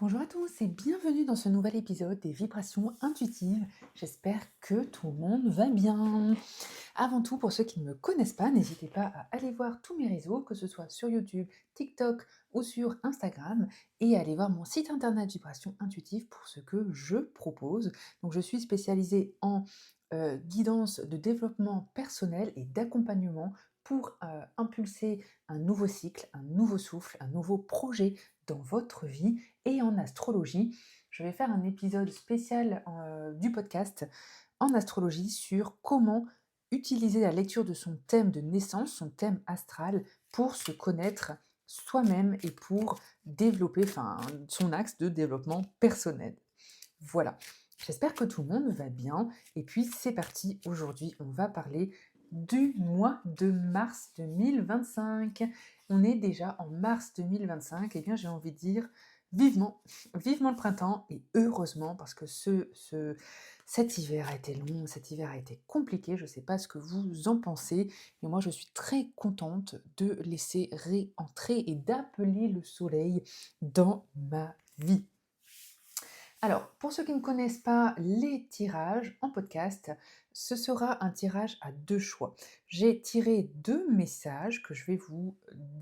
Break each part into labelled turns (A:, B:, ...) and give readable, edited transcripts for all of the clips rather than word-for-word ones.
A: Bonjour à tous et bienvenue dans ce nouvel épisode des vibrations intuitives. J'espère que tout le monde va bien. Avant tout, pour ceux qui ne me connaissent pas, n'hésitez pas à aller voir tous mes réseaux, que ce soit sur YouTube, TikTok ou sur Instagram, et aller voir mon site internet Vibrations Intuitives pour ce que je propose. Donc je suis spécialisée en guidance de développement personnel et d'accompagnement pour impulser un nouveau cycle, un nouveau souffle, un nouveau projet dans votre vie. Et en astrologie, je vais faire un épisode spécial du podcast en astrologie sur comment utiliser la lecture de son thème de naissance, son thème astral, pour se connaître soi-même et pour développer son axe de développement personnel. Voilà, j'espère que tout le monde va bien. Et puis c'est parti, aujourd'hui on va parler du mois de mars 2025. On est déjà en mars 2025, et bien j'ai envie de dire vivement, vivement le printemps, et heureusement parce que cet hiver a été long, cet hiver a été compliqué, je ne sais pas ce que vous en pensez, mais moi je suis très contente de laisser réentrer et d'appeler le soleil dans ma vie. Alors, pour ceux qui ne connaissent pas les tirages en podcast, ce sera un tirage à deux choix. J'ai tiré deux messages que je vais vous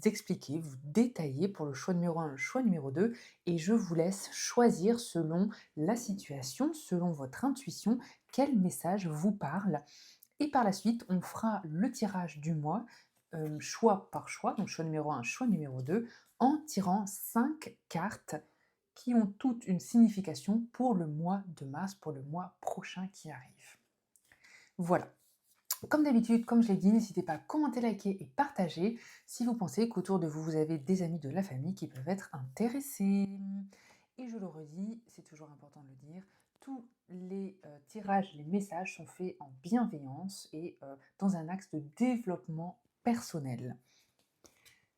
A: expliquer, vous détailler pour le choix numéro 1, le choix numéro 2, et je vous laisse choisir selon la situation, selon votre intuition, quel message vous parle. Et par la suite, on fera le tirage du mois, choix par choix, donc choix numéro 1, choix numéro 2, en tirant 5 cartes qui ont toutes une signification pour le mois de mars, pour le mois prochain qui arrive. Voilà. Comme d'habitude, comme je l'ai dit, n'hésitez pas à commenter, liker et partager si vous pensez qu'autour de vous, vous avez des amis de la famille qui peuvent être intéressés. Et je le redis, c'est toujours important de le dire, tous les tirages, les messages sont faits en bienveillance et dans un axe de développement personnel.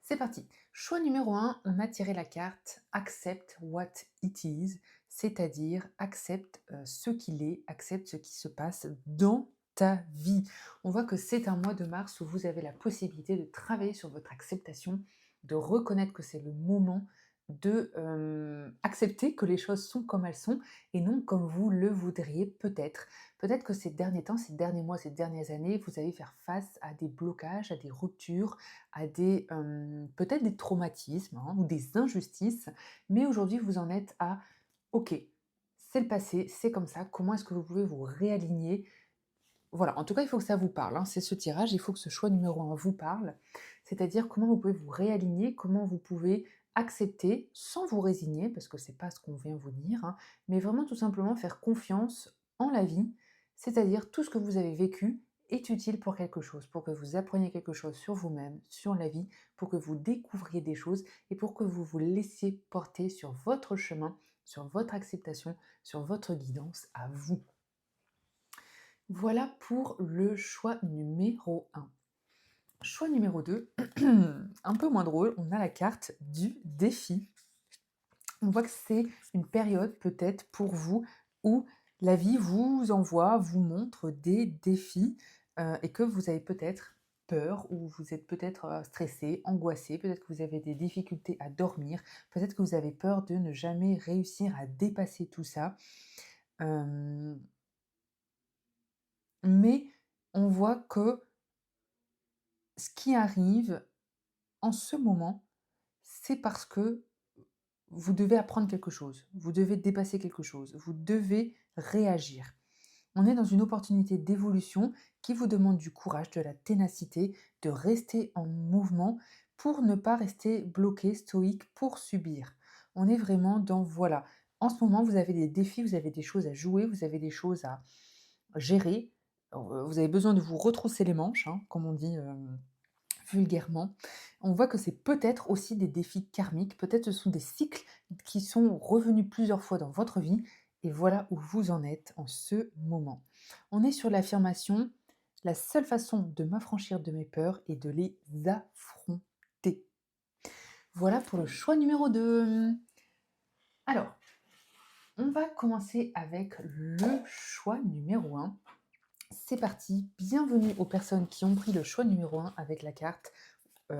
A: C'est parti. Choix numéro 1, on a tiré la carte Accept what it is, c'est-à-dire accepte ce qu'il est, accepte ce qui se passe dans ta vie. On voit que c'est un mois de mars où vous avez la possibilité de travailler sur votre acceptation, de reconnaître que c'est le moment de accepter que les choses sont comme elles sont et non comme vous le voudriez peut-être. Peut-être que ces derniers temps, ces derniers mois, ces dernières années, vous allez faire face à des blocages, à des ruptures, à des peut-être des traumatismes, hein, ou des injustices, mais aujourd'hui vous en êtes à: «OK, c'est le passé, c'est comme ça, comment est-ce que vous pouvez vous réaligner?» Voilà, en tout cas, il faut que ça vous parle, hein, c'est ce tirage, il faut que ce choix numéro 1 vous parle. C'est-à-dire comment vous pouvez vous réaligner, comment vous pouvez accepter sans vous résigner, parce que c'est pas ce qu'on vient vous dire, hein, mais vraiment tout simplement faire confiance en la vie. C'est-à-dire tout ce que vous avez vécu est utile pour quelque chose, pour que vous appreniez quelque chose sur vous-même, sur la vie, pour que vous découvriez des choses et pour que vous vous laissiez porter sur votre chemin, sur votre acceptation, sur votre guidance à vous. Voilà pour le choix numéro 1. Choix numéro 2, un peu moins drôle, on a la carte du défi. On voit que c'est une période peut-être pour vous où la vie vous envoie, vous montre des défis, et que vous avez peut-être peur ou vous êtes peut-être, stressé, angoissé, peut-être que vous avez des difficultés à dormir, peut-être que vous avez peur de ne jamais réussir à dépasser tout ça. Hem, mais on voit que ce qui arrive en ce moment, c'est parce que vous devez apprendre quelque chose, vous devez dépasser quelque chose, vous devez réagir. On est dans une opportunité d'évolution qui vous demande du courage, de la ténacité, de rester en mouvement pour ne pas rester bloqué, stoïque, pour subir. On est vraiment dans, voilà, en ce moment, vous avez des défis, vous avez des choses à jouer, vous avez des choses à gérer. Vous avez besoin de vous retrousser les manches, hein, comme on dit vulgairement. On voit que c'est peut-être aussi des défis karmiques, peut-être ce sont des cycles qui sont revenus plusieurs fois dans votre vie, et voilà où vous en êtes en ce moment. On est sur l'affirmation: «La seule façon de m'affranchir de mes peurs est de les affronter». Voilà pour le choix numéro 2. Alors, on va commencer avec le choix numéro 1. C'est parti, bienvenue aux personnes qui ont pris le choix numéro 1 avec la carte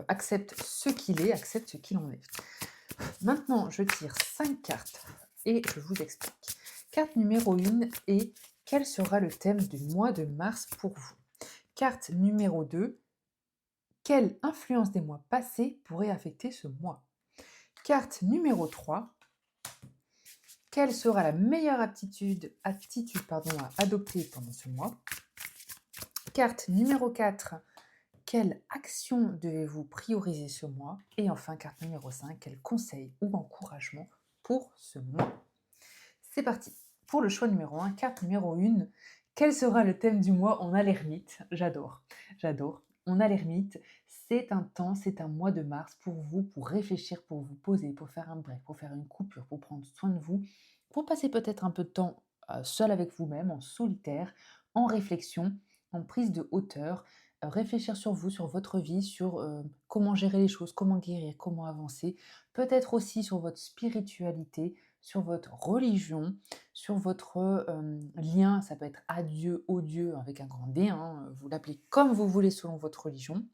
A: accepte ce qu'il est, accepte ce qu'il en est. Maintenant, je tire 5 cartes et je vous explique. Carte numéro 1 est quel sera le thème du mois de mars pour vous? Carte numéro 2, quelle influence des mois passés pourrait affecter ce mois? Carte numéro 3, quelle sera la meilleure attitude à adopter pendant ce mois? Carte numéro 4, quelle action devez-vous prioriser ce mois? Et enfin, carte numéro 5, quel conseil ou encouragement pour ce mois? C'est parti. Pour le choix numéro 1, carte numéro 1, quel sera le thème du mois? On a l'ermite. J'adore, j'adore. On a l'ermite. C'est un temps, c'est un mois de mars pour vous, pour réfléchir, pour vous poser, pour faire un break, pour faire une coupure, pour prendre soin de vous, pour passer peut-être un peu de temps seul avec vous-même, en solitaire, en réflexion, en prise de hauteur, réfléchir sur vous, sur votre vie, sur comment gérer les choses, comment guérir, comment avancer, peut-être aussi sur votre spiritualité, sur votre religion, sur votre lien, ça peut être à Dieu, au Dieu, avec un grand D, hein, vous l'appelez comme vous voulez selon votre religion.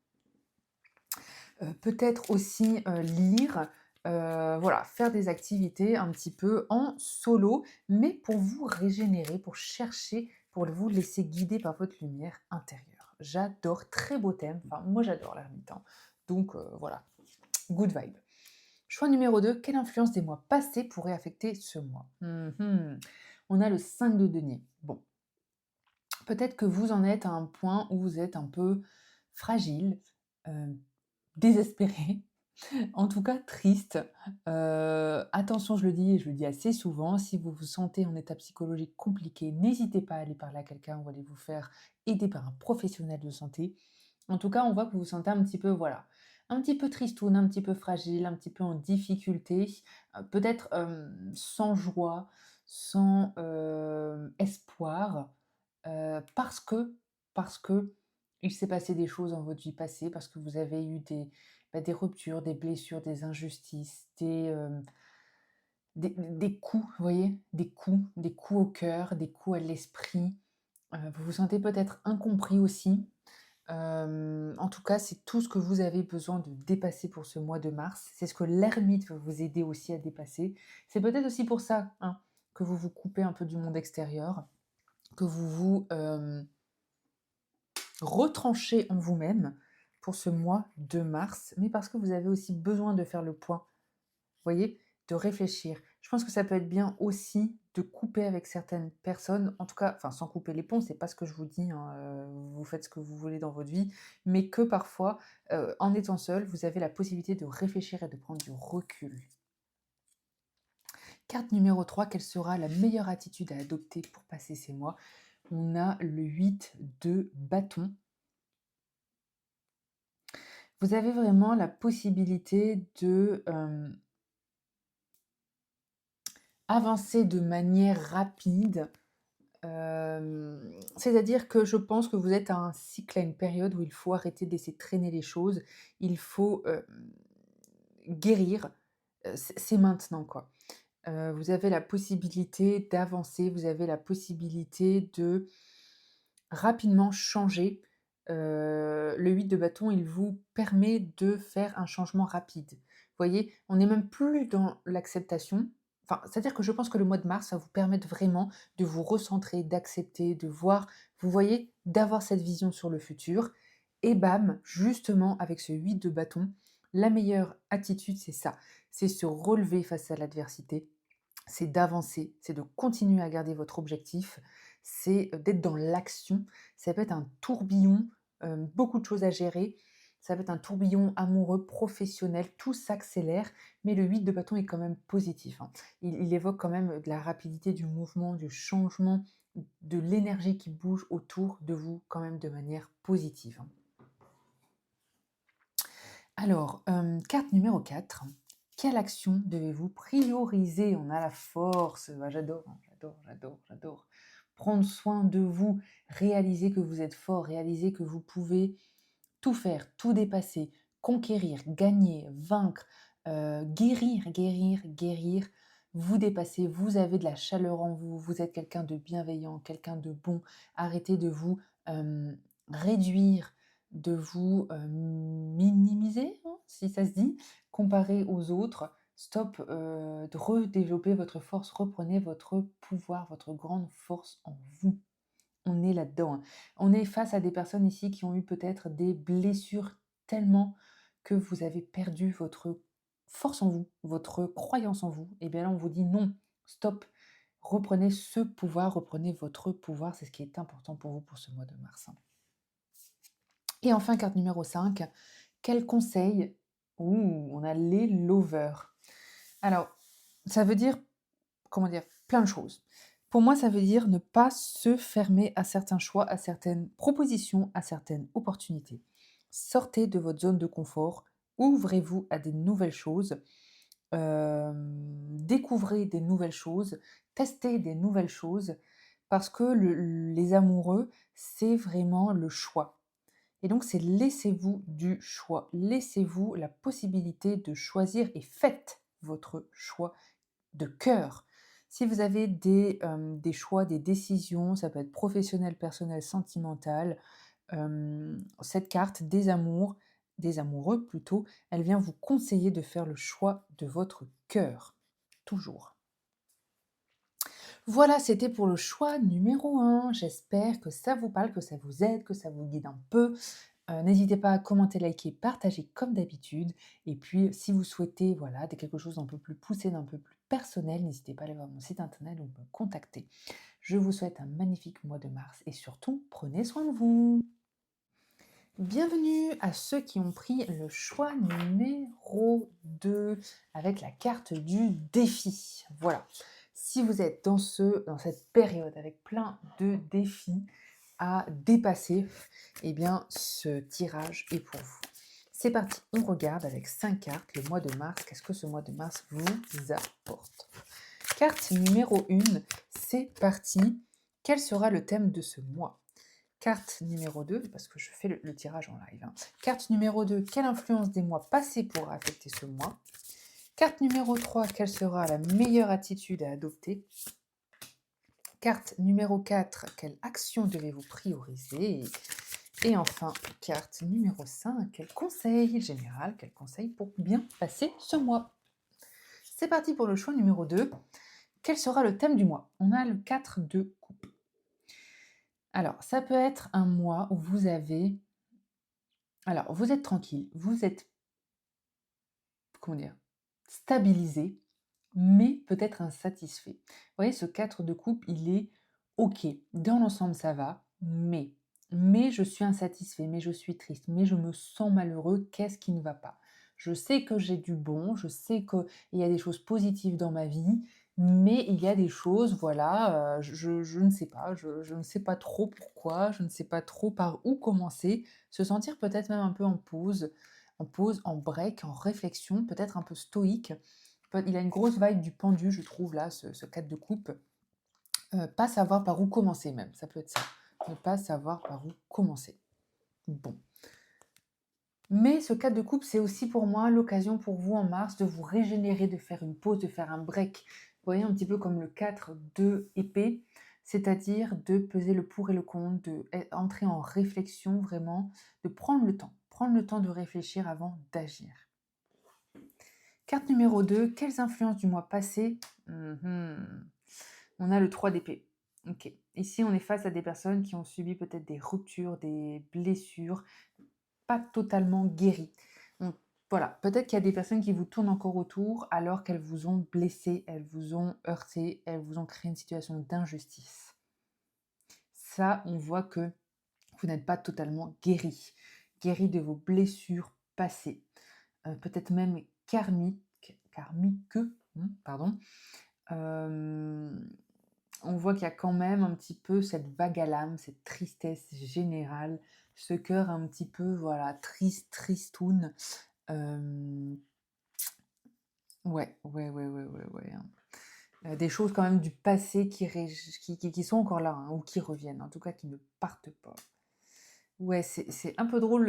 A: Peut-être aussi lire, voilà, faire des activités un petit peu en solo, mais pour vous régénérer, pour chercher, pour vous laisser guider par votre lumière intérieure. J'adore, très beau thème, enfin moi j'adore l'ermite, hein. Donc voilà, good vibe. Choix numéro 2, quelle influence des mois passés pourrait affecter ce mois? On a le 5 de denier. Bon, peut-être que vous en êtes à un point où vous êtes un peu fragile, désespéré, en tout cas triste. Attention, je le dis et je le dis assez souvent, si vous vous sentez en état psychologique compliqué, n'hésitez pas à aller parler à quelqu'un ou à aller vous faire aider par un professionnel de santé. En tout cas, on voit que vous vous sentez un petit peu, voilà, un petit peu tristoun, un petit peu fragile, un petit peu en difficulté, peut-être sans joie, sans espoir, parce que il s'est passé des choses dans votre vie passée, parce que vous avez eu des ruptures, des blessures, des injustices, des coups, vous voyez, des coups au cœur, des coups à l'esprit. Vous vous sentez peut-être incompris aussi. En tout cas, c'est tout ce que vous avez besoin de dépasser pour ce mois de mars. C'est ce que l'ermite va vous aider aussi à dépasser. C'est peut-être aussi pour ça, hein, que vous vous coupez un peu du monde extérieur, que vous vous retranchez en vous-même pour ce mois de mars, mais parce que vous avez aussi besoin de faire le point, voyez, de réfléchir. Je pense que ça peut être bien aussi de couper avec certaines personnes, en tout cas, enfin sans couper les ponts, c'est pas ce que je vous dis, hein, vous faites ce que vous voulez dans votre vie, mais que parfois, en étant seul, vous avez la possibilité de réfléchir et de prendre du recul. Carte numéro 3, quelle sera la meilleure attitude à adopter pour passer ces mois? On a le 8 de bâton. Vous avez vraiment la possibilité de avancer de manière rapide. C'est-à-dire que je pense que vous êtes à un cycle, à une période où il faut arrêter de laisser traîner les choses. Il faut guérir. C'est maintenant, quoi. Vous avez la possibilité d'avancer, vous avez la possibilité de rapidement changer. Le 8 de bâton, il vous permet de faire un changement rapide. Vous voyez? On n'est même plus dans l'acceptation. Enfin, c'est-à-dire que je pense que le mois de mars va vous permettre vraiment de vous recentrer, d'accepter, de voir, vous voyez? D'avoir cette vision sur le futur et bam, justement avec ce 8 de bâton, la meilleure attitude, c'est ça, c'est se relever face à l'adversité, c'est d'avancer, c'est de continuer à garder votre objectif, c'est d'être dans l'action. Ça peut être un tourbillon, beaucoup de choses à gérer. Ça peut être un tourbillon amoureux, professionnel, tout s'accélère, mais le 8 de bâton est quand même positif, hein. Il évoque quand même de la rapidité du mouvement, du changement, de l'énergie qui bouge autour de vous quand même de manière positive, hein. Alors, carte numéro 4. Quelle action devez-vous prioriser? On a la force, bah, j'adore, hein, j'adore, j'adore, j'adore. Prendre soin de vous, réaliser que vous êtes fort, réaliser que vous pouvez tout faire, tout dépasser, conquérir, gagner, vaincre, guérir, guérir, guérir, vous dépasser, vous avez de la chaleur en vous, vous êtes quelqu'un de bienveillant, quelqu'un de bon. Arrêtez de vous, réduire, de vous, minimiser, hein, si ça se dit, comparé aux autres. Stop, de redévelopper votre force, reprenez votre pouvoir, votre grande force en vous. On est là-dedans, hein. On est face à des personnes ici qui ont eu peut-être des blessures tellement que vous avez perdu votre force en vous, votre croyance en vous. Et bien là, on vous dit non, stop, reprenez ce pouvoir, reprenez votre pouvoir, c'est ce qui est important pour vous pour ce mois de mars, hein. Et enfin, carte numéro 5, quel conseil? Ouh, on a les lovers. Alors, ça veut dire, comment dire? Plein de choses. Pour moi, ça veut dire ne pas se fermer à certains choix, à certaines propositions, à certaines opportunités. Sortez de votre zone de confort, ouvrez-vous à des nouvelles choses, découvrez des nouvelles choses, testez des nouvelles choses, parce que les amoureux, c'est vraiment le choix. Et donc, c'est laissez-vous du choix, laissez-vous la possibilité de choisir et faites votre choix de cœur. Si vous avez des choix, des décisions, ça peut être professionnel, personnel, sentimental, cette carte des amoureux plutôt, elle vient vous conseiller de faire le choix de votre cœur, toujours. Voilà, c'était pour le choix numéro 1. J'espère que ça vous parle, que ça vous aide, que ça vous guide un peu. N'hésitez pas à commenter, liker, partager comme d'habitude. Et puis, si vous souhaitez, voilà, quelque chose d'un peu plus poussé, d'un peu plus personnel, n'hésitez pas à aller voir mon site internet ou me contacter. Je vous souhaite un magnifique mois de mars et surtout, prenez soin de vous. Bienvenue à ceux qui ont pris le choix numéro 2 avec la carte du défi. Voilà. Si vous êtes dans cette période avec plein de défis à dépasser, eh bien, ce tirage est pour vous. C'est parti, on regarde avec 5 cartes le mois de mars. Qu'est-ce que ce mois de mars vous apporte? Carte numéro 1, c'est parti. Quel sera le thème de ce mois? Carte numéro 2, parce que je fais le tirage en live, hein. Carte numéro 2, quelle influence des mois passés pourra affecter ce mois? Carte numéro 3, quelle sera la meilleure attitude à adopter? Carte numéro 4, quelle action devez-vous prioriser? Et enfin, carte numéro 5, quel conseil général, quel conseil pour bien passer ce mois? C'est parti pour le choix numéro 2. Quel sera le thème du mois? On a le 4 de coupe. Alors, ça peut être un mois où vous avez... Alors, vous êtes tranquille, vous êtes, comment dire, stabilisé, mais peut-être insatisfait. Vous voyez, ce 4 de coupe, il est OK. Dans l'ensemble, ça va, mais je suis insatisfait, mais je suis triste, mais je me sens malheureux. Qu'est-ce qui ne va pas? Je sais que j'ai du bon, je sais qu'il y a des choses positives dans ma vie, mais il y a des choses, voilà, je ne sais pas, je ne sais pas trop pourquoi, je ne sais pas trop par où commencer. Se sentir peut-être même un peu en break, en réflexion, peut-être un peu stoïque. Il a une grosse vibe du pendu, je trouve, là, ce 4 de coupe. Pas savoir par où commencer même, ça peut être ça. Ne pas savoir par où commencer. Bon. Mais ce 4 de coupe, c'est aussi pour moi l'occasion pour vous en mars de vous régénérer, de faire une pause, de faire un break. Vous voyez, un petit peu comme le 4 de épée, c'est-à-dire de peser le pour et le contre, entrer en réflexion vraiment, de prendre le temps de réfléchir avant d'agir. Carte numéro 2, quelles influences du mois passé? On a le 3 d'épée. Ok. Ici, on est face à des personnes qui ont subi peut-être des ruptures, des blessures, pas totalement guéries. Voilà, peut-être qu'il y a des personnes qui vous tournent encore autour alors qu'elles vous ont blessé, elles vous ont heurté, elles vous ont créé une situation d'injustice. Ça, on voit que vous n'êtes pas totalement guéri de vos blessures passées, peut-être même karmique, pardon. On voit qu'il y a quand même un petit peu cette vague à l'âme, cette tristesse générale, ce cœur un petit peu, voilà, tristoun. Ouais, hein. Des choses quand même du passé qui sont encore là, hein, ou qui reviennent, en tout cas qui ne partent pas. Ouais, c'est un peu drôle,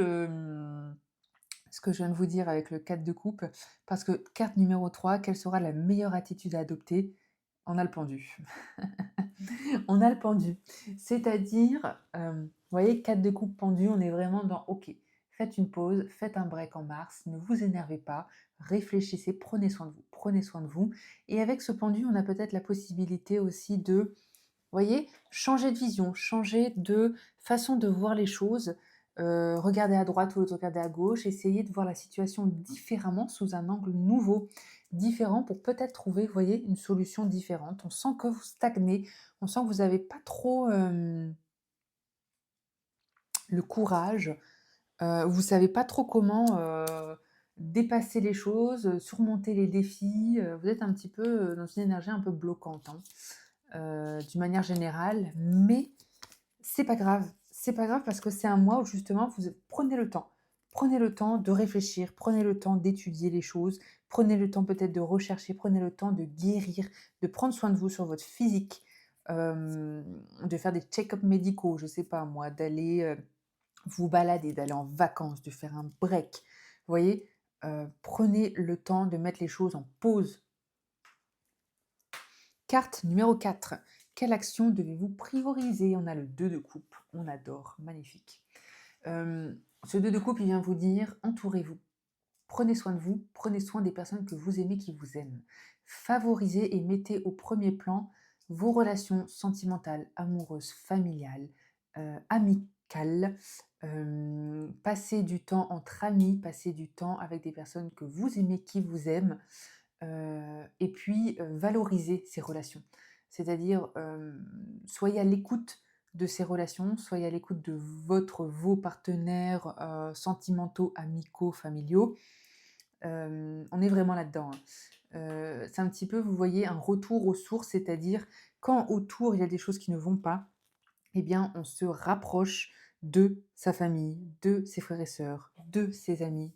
A: ce que je viens de vous dire avec le 4 de coupe, parce que carte numéro 3, quelle sera la meilleure attitude à adopter? On a le pendu. On a le pendu. C'est-à-dire, vous voyez, 4 de coupe pendu, on est vraiment dans OK. Faites une pause, faites un break en mars, ne vous énervez pas, réfléchissez, prenez soin de vous, prenez soin de vous. Et avec ce pendu, on a peut-être la possibilité aussi de, vous voyez, changer de vision, changer de façon de voir les choses. Regarder à droite ou regarder à gauche, essayer de voir la situation différemment, sous un angle nouveau, différent, pour peut-être trouver, vous voyez, une solution différente. On sent que vous stagnez, on sent que vous n'avez pas trop le courage, vous savez pas trop comment, dépasser les choses, surmonter les défis, vous êtes un petit peu, dans une énergie un peu bloquante, hein, d'une manière générale, mais c'est pas grave. C'est pas grave parce que c'est un mois où justement vous prenez le temps. Prenez le temps de réfléchir, prenez le temps d'étudier les choses, prenez le temps peut-être de rechercher, prenez le temps de guérir, de prendre soin de vous sur votre physique, de faire des check-up médicaux, je sais pas moi, d'aller, vous balader, d'aller en vacances, de faire un break. Vous voyez? Prenez le temps de mettre les choses en pause. Carte numéro 4. Quelle action devez-vous prioriser? On a le 2 de coupe. On adore, magnifique. Ce 2 de coupe, il vient vous dire: entourez-vous. Prenez soin de vous, prenez soin des personnes que vous aimez, qui vous aiment. Favorisez et mettez au premier plan vos relations sentimentales, amoureuses, familiales, amicales. Passez du temps entre amis, passez du temps avec des personnes que vous aimez, qui vous aiment. Et puis, valorisez ces relations. C'est-à-dire, soyez à l'écoute de ces relations, soyez à l'écoute de vos partenaires, sentimentaux, amicaux, familiaux. On est vraiment là-dedans, hein. C'est un petit peu, vous voyez, un retour aux sources, c'est-à-dire quand autour il y a des choses qui ne vont pas, eh bien, on se rapproche de sa famille, de ses frères et sœurs, de ses amis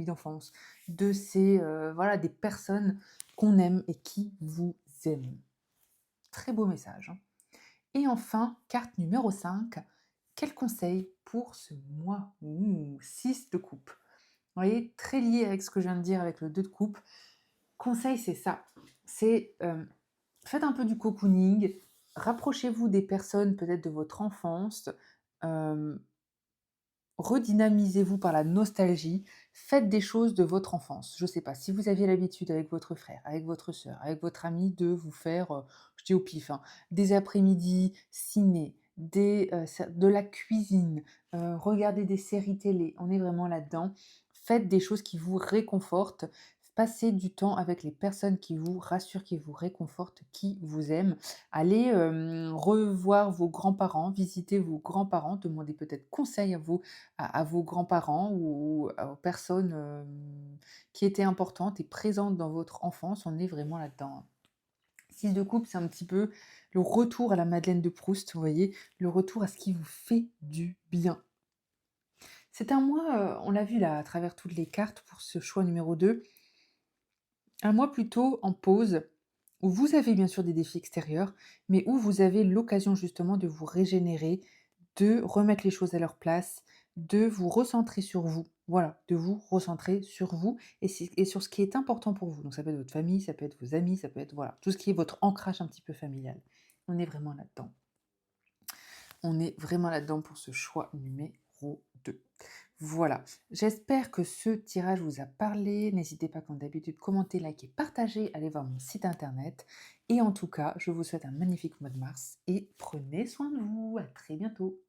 A: d'enfance, de ses, voilà, des personnes qu'on aime et qui vous aiment. Très beau message, hein. Et enfin, carte numéro 5. Quel conseil pour ce mois? 6 de coupe. Vous voyez, très lié avec ce que je viens de dire avec le 2 de coupe. Conseil, c'est ça. C'est, faites un peu du cocooning, rapprochez-vous des personnes peut-être de votre enfance, hem, redynamisez-vous par la nostalgie, faites des choses de votre enfance. Je ne sais pas, si vous aviez l'habitude avec votre frère, avec votre sœur, avec votre ami de vous faire, je dis au pif, hein, des après-midi ciné, de la cuisine, regarder des séries télé, on est vraiment là-dedans. Faites des choses qui vous réconfortent, passez du temps avec les personnes qui vous rassurent, qui vous réconfortent, qui vous aiment. Allez, revoir vos grands-parents, visiter vos grands-parents, demandez peut-être conseil à vos grands-parents ou aux personnes, qui étaient importantes et présentes dans votre enfance. On est vraiment là-dedans, hein. 6 de coupe, c'est un petit peu le retour à la Madeleine de Proust, vous voyez? Le retour à ce qui vous fait du bien. C'est un mois, on l'a vu là à travers toutes les cartes pour ce choix numéro 2, un mois plutôt en pause, où vous avez bien sûr des défis extérieurs, mais où vous avez l'occasion justement de vous régénérer, de remettre les choses à leur place, de vous recentrer sur vous. Voilà, de vous recentrer sur vous et sur ce qui est important pour vous. Donc ça peut être votre famille, ça peut être vos amis, ça peut être voilà, tout ce qui est votre ancrage un petit peu familial. On est vraiment là-dedans. On est vraiment là-dedans pour ce choix numéro 2. Voilà, j'espère que ce tirage vous a parlé. N'hésitez pas, comme d'habitude, commenter, liker, partager, allez voir mon site internet. Et en tout cas, je vous souhaite un magnifique mois de mars et prenez soin de vous. À très bientôt.